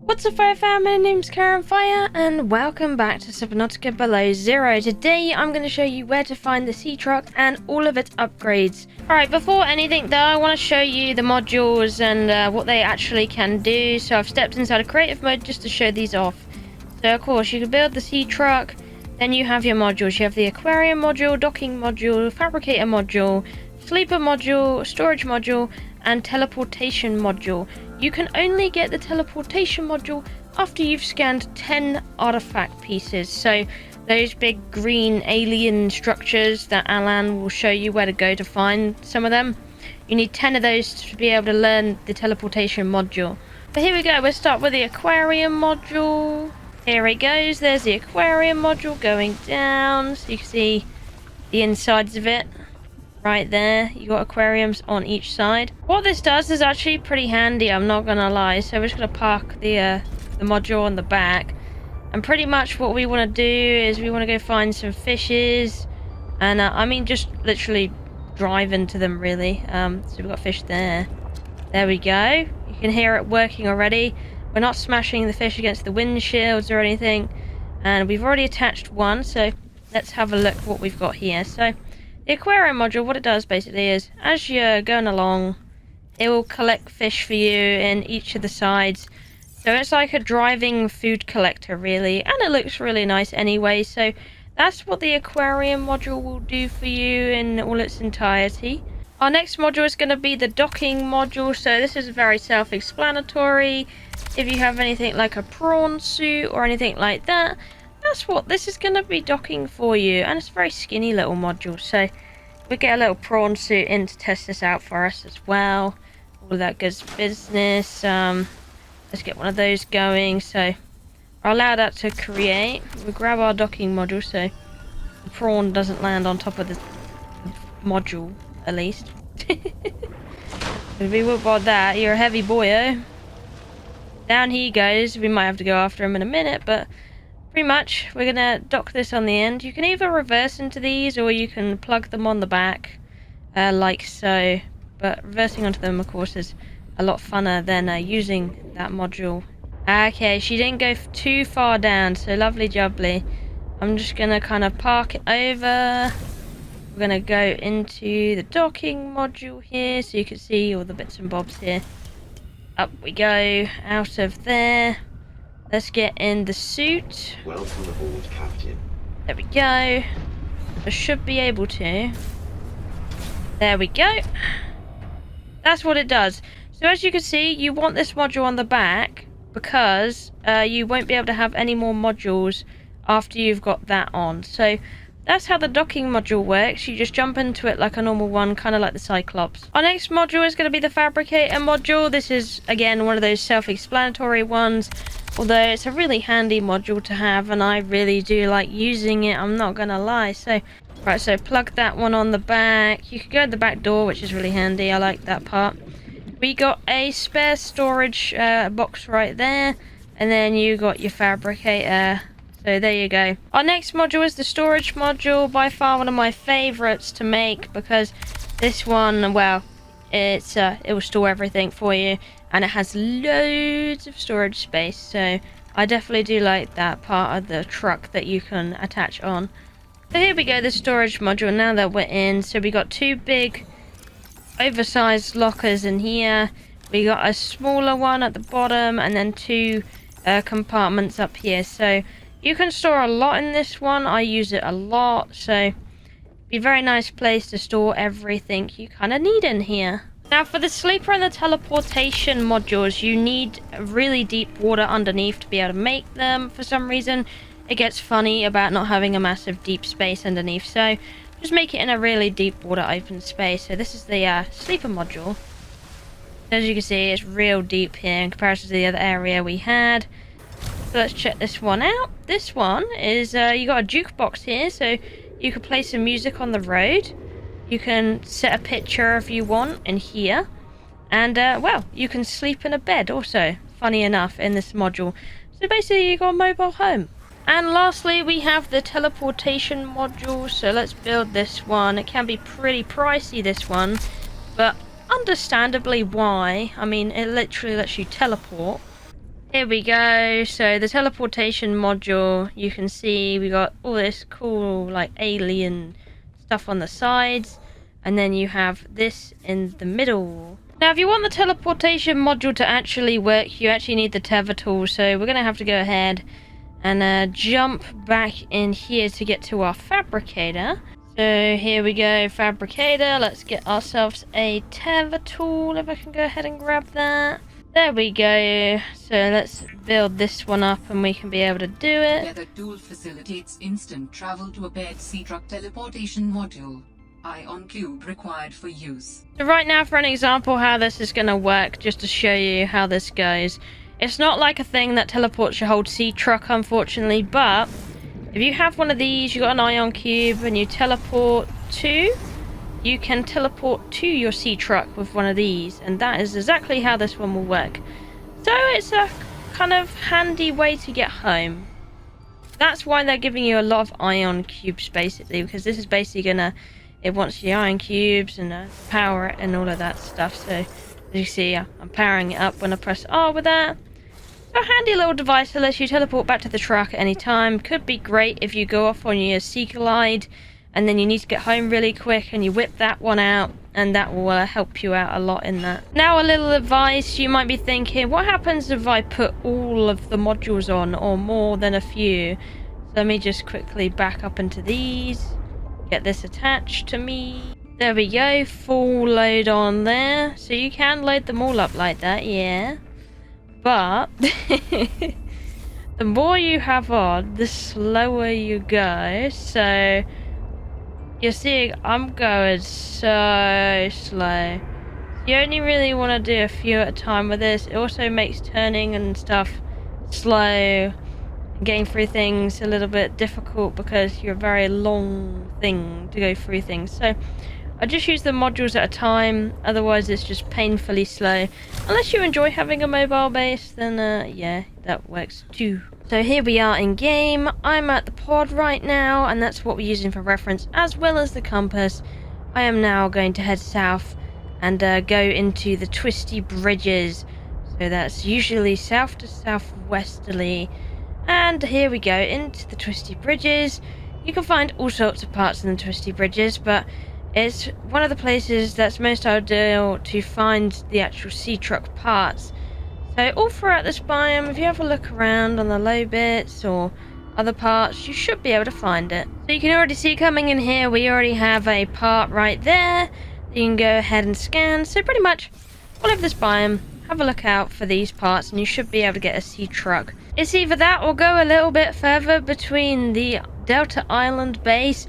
What's up, Fire fam? My name's Kiahonfire and welcome back to Subnautica Below Zero. Today I'm going to show you where to find the Seatruck and all of its upgrades. Alright, before anything though, I want to show you the modules and what they actually can do. So I've stepped inside a creative mode just to show these off. So of course you can build the Seatruck, then you have your modules. You have the Aquarium module, Docking module, Fabricator module, Sleeper module, Storage module, and Teleportation module. You can only get the Teleportation module after you've scanned 10 artifact pieces. So those big green alien structures that Alan will show you where to go to find some of them. You need 10 of those to be able to learn the Teleportation module. But here we go, we'll start with the Aquarium module. Here it goes, there's the Aquarium module going down. So you can see the insides of it. Right there, you got aquariums on each side. What this does is actually pretty handy, I'm not gonna lie. So we're just gonna park the module on the back, and pretty much what we want to do is we want to go find some fishes, and I mean just literally drive into them really. So we've got fish there. There we go. You can hear it working already. We're not smashing the fish against the windshields or anything, and we've already attached one. So let's have a look what we've got here. So the Aquarium module, what it does basically is, as you're going along, it will collect fish for you in each of the sides. So it's like a driving food collector really, and it looks really nice anyway. So that's what the Aquarium module will do for you in all its entirety. Our next module is going to be the Docking module. So this is very self-explanatory. If you have anything like a prawn suit or anything like that, that's what this is going to be docking for you. And it's a very skinny little module, so we get a little prawn suit in to test this out for us as well. All that good business. Let's get one of those going. So I'll allow that to create. We'll grab our docking module so the prawn doesn't land on top of the module, at least. If we won't bother that, you're a heavy boyo. Down he goes. We might have to go after him in a minute, but pretty much, we're gonna dock this on the end. You can either reverse into these or you can plug them on the back, like so. But reversing onto them, of course, is a lot funner than using that module. Okay, she didn't go too far down, so lovely jubbly. I'm just gonna kind of park it over. We're gonna go into the docking module here, so you can see all the bits and bobs here. Up we go, out of there. Let's get in the suit. Welcome aboard, Captain. There we go. I should be able to. There we go. That's what it does. So as you can see, you want this module on the back because you won't be able to have any more modules after you've got that on. So that's how the docking module works. You just jump into it like a normal one, kind of like the Cyclops. Our next module is going to be the Fabricator module. This is, again, one of those self-explanatory ones. Although it's a really handy module to have, and I really do like using it, I'm not gonna lie. So, right, so plug that one on the back. You can go to the back door, which is really handy. I like that part. We got a spare storage box right there, and then you got your Fabricator. So there you go. Our next module is the storage module, by far one of my favorites to make, because this one, well, it will store everything for you, and it has loads of storage space. So I definitely do like that part of the truck that you can attach on. So here we go, the storage module, now that we're in. So we got two big oversized lockers in here. We got a smaller one at the bottom, and then two compartments up here. So you can store a lot in this one. I use it a lot, so be a very nice place to store everything you kind of need in here. Now for the Sleeper and the Teleportation modules, you need really deep water underneath to be able to make them. For some reason, it gets funny about not having a massive deep space underneath, so just make it in a really deep water open space. So this is the Sleeper module. As you can see, it's real deep here in comparison to the other area we had. So let's check this one out. This one is, you got a jukebox here, so you can play some music on the road. You can set a picture if you want in here. And, well, you can sleep in a bed also, funny enough, in this module. So basically, you got a mobile home. And lastly, we have the Teleportation module. So let's build this one. It can be pretty pricey, this one. But understandably why. I mean, it literally lets you teleport. Here we go. So the teleportation module, you can see we got all this cool like alien stuff on the sides, and then you have this in the middle. Now if you want the teleportation module to actually work, you actually need the tether tool, so we're gonna have to go ahead and jump back in here to get to our fabricator. So here we go, fabricator. Let's get ourselves a tether tool, if I can go ahead and grab that. There we go. So let's build this one up and we can be able to do it. Tether tool facilitates instant travel to a paired Seatruck Teleportation Module. Ion cube required for use. So right now, for an example how this is going to work, just to show you how this goes. It's not like a thing that teleports your whole Seatruck, unfortunately, but if you have one of these, you got an ion cube and you teleport to, you can teleport to your Seatruck with one of these, and that is exactly how this one will work. So it's a kind of handy way to get home. That's why they're giving you a lot of ion cubes, basically, because this is basically gonna, it wants the ion cubes and power it and all of that stuff. So as you see, I'm powering it up when I press R with that. A handy little device that lets you teleport back to the truck at any time. Could be great if you go off on your Sea Glide and then you need to get home really quick and you whip that one out, and that will help you out a lot in that. Now a little advice, you might be thinking, what happens if I put all of the modules on or more than a few? So let me just quickly back up into these, get this attached to me. There we go, full load on there. So you can load them all up like that, yeah. But the more you have on, the slower you go. So you're seeing I'm going so slow. You only really want to do a few at a time with this. It also makes turning and stuff slow and getting through things a little bit difficult because you're a very long thing to go through things. So I just use the modules at a time, otherwise it's just painfully slow. Unless you enjoy having a mobile base, then yeah, that works too. So here we are in game. I'm at the pod right now, and that's what we're using for reference, as well as the compass. I am now going to head south and go into the twisty bridges. So that's usually south to southwesterly. And here we go, into the twisty bridges. You can find all sorts of parts in the twisty bridges, but it's one of the places that's most ideal to find the actual Seatruck parts. So all throughout this biome, if you have a look around on the low bits or other parts, you should be able to find it. So you can already see coming in here, we already have a part right there. You can go ahead and scan. So pretty much all over this biome, have a look out for these parts and you should be able to get a Seatruck. It's either that or go a little bit further between the Delta Island base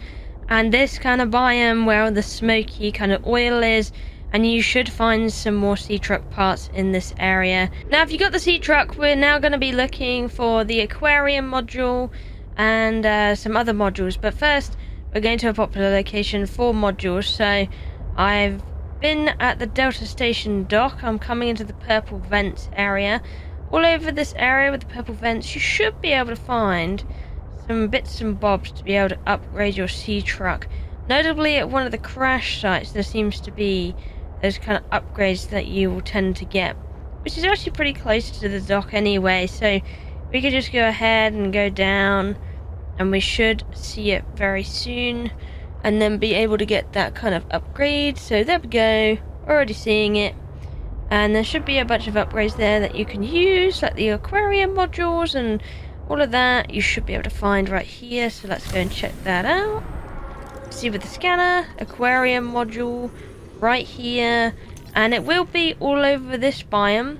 and this kind of biome where all the smoky kind of oil is, and you should find some more Seatruck parts in this area. Now if you got the Seatruck, we're now going to be looking for the Aquarium module and some other modules, but first we're going to a popular location for modules. So I've been at the Delta Station dock. I'm coming into the purple vents area. All over this area with the purple vents, you should be able to find some bits and bobs to be able to upgrade your Seatruck. Notably at one of the crash sites, there seems to be those kind of upgrades that you will tend to get, which is actually pretty close to the dock anyway. So we could just go ahead and go down, and we should see it very soon, and then be able to get that kind of upgrade. So there we go, already seeing it. And there should be a bunch of upgrades there that you can use, like the Aquarium modules and all of that. You should be able to find right here. So let's go and check that out. See with the scanner, Aquarium module right here, and it will be all over this biome.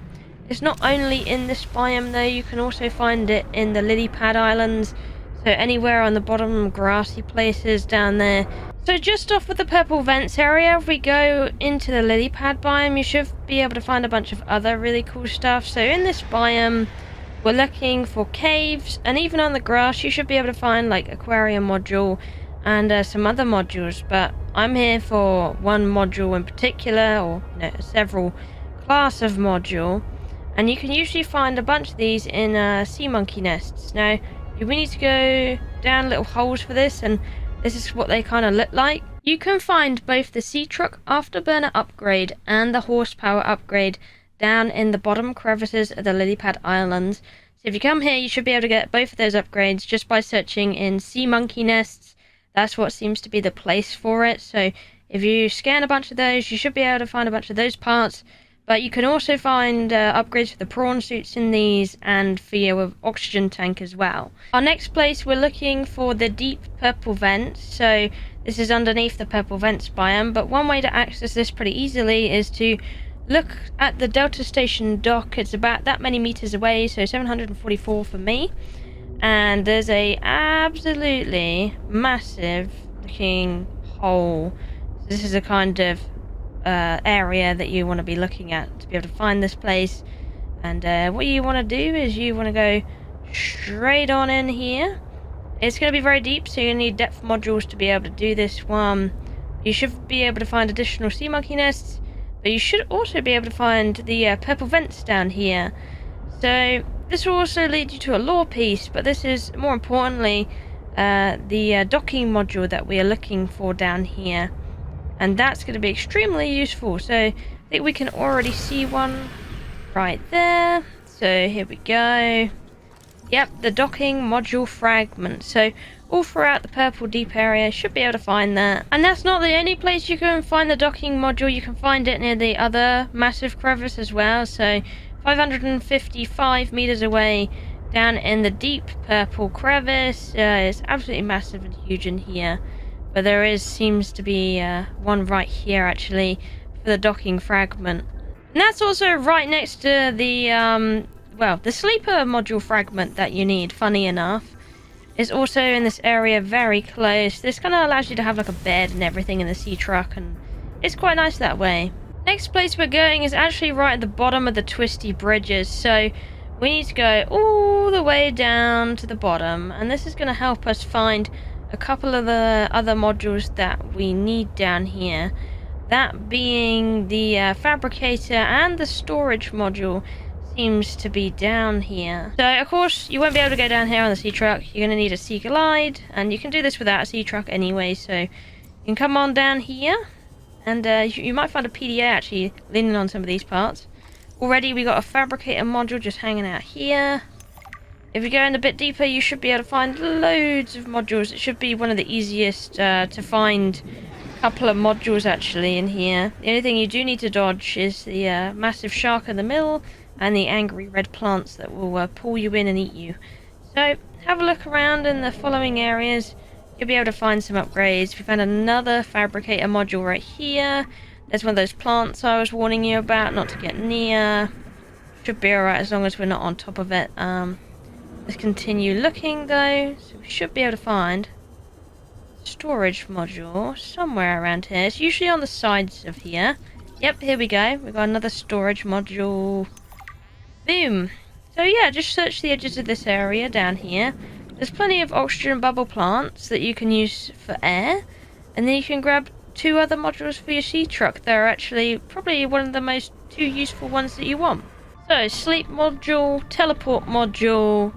It's not only in this biome though, you can also find it in the lily pad islands, so anywhere on the bottom grassy places down there. So just off of the purple vents area, if we go into the lily pad biome, you should be able to find a bunch of other really cool stuff. So in this biome we're looking for caves, and even on the grass you should be able to find like Aquarium module and some other modules, but I'm here for one module in particular, or several class of module, and you can usually find a bunch of these in sea monkey nests. Now we need to go down little holes for this, and this is what they kind of look like. You can find both the Seatruck Afterburner upgrade and the horsepower upgrade down in the bottom crevices of the lily pad islands. So if you come here, you should be able to get both of those upgrades just by searching in sea monkey nests. That's what seems to be the place for it. So if you scan a bunch of those, you should be able to find a bunch of those parts. But you can also find upgrades for the prawn suits in these and for your oxygen tank as well. Our next place, we're looking for the deep purple vents. So this is underneath the purple vents biome. But one way to access this pretty easily is to look at the Delta Station dock. It's about that many meters away, so 744 for me. And there's a absolutely massive looking hole. So this is a kind of area that you want to be looking at to be able to find this place. And what you want to do is you want to go straight on in here. It's going to be very deep, so you need depth modules to be able to do this one. You should be able to find additional sea monkey nests, but you should also be able to find the purple vents down here. So this will also lead you to a lore piece, but this is more importantly the docking module that we are looking for down here. And that's going to be extremely useful. So I think we can already see one right there. So here we go. Yep, the docking module fragment. So all throughout the purple deep area, should be able to find that. And that's not the only place you can find the docking module. You can find it near the other massive crevice as well. So 555 meters away down in the deep purple crevice. It's absolutely massive and huge in here. But there seems to be one right here actually for the docking fragment. And that's also right next to the, the sleeper module fragment that you need, funny enough. Is also in this area very close. This kind of allows you to have like a bed and everything in the Seatruck, and it's quite nice that way. Next place we're going is actually right at the bottom of the twisty bridges. So we need to go all the way down to the bottom, and this is going to help us find a couple of the other modules that we need down here, that being the Fabricator and the storage module seems to be down here. So of course you won't be able to go down here on the Seatruck. You're going to need a Sea Glide, and you can do this without a Seatruck anyway, so you can come on down here, and you might find a PDA actually leaning on some of these parts. Already we got a Fabricator module just hanging out here. If you go in a bit deeper, you should be able to find loads of modules. It should be one of the easiest to find couple of modules actually in here. The only thing you do need to dodge is the massive shark in the middle and the angry red plants that will pull you in and eat you. So have a look around in the following areas. You'll be able to find some upgrades. We found another Fabricator module right here. There's one of those plants I was warning you about not to get near. Should be alright as long as we're not on top of it. Let's continue looking though. So we should be able to find storage module somewhere around here. It's usually on the sides of here. Yep, here we go. We've got another storage module. Boom. So yeah, just search the edges of this area down here. There's plenty of oxygen bubble plants that you can use for air. And then you can grab 2 other modules for your Seatruck. They're actually probably one of the most 2 useful ones that you want. So, sleep module, teleport module,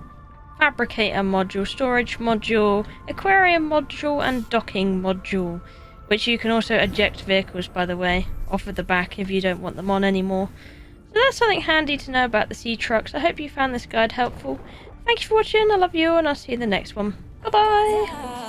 Fabricator module, storage module, aquarium module, and docking module, which you can also eject vehicles, by the way, off of the back if you don't want them on anymore. So that's something handy to know about the Seatrucks. I hope you found this guide helpful. Thank you for watching, I love you, and I'll see you in the next one. Bye bye!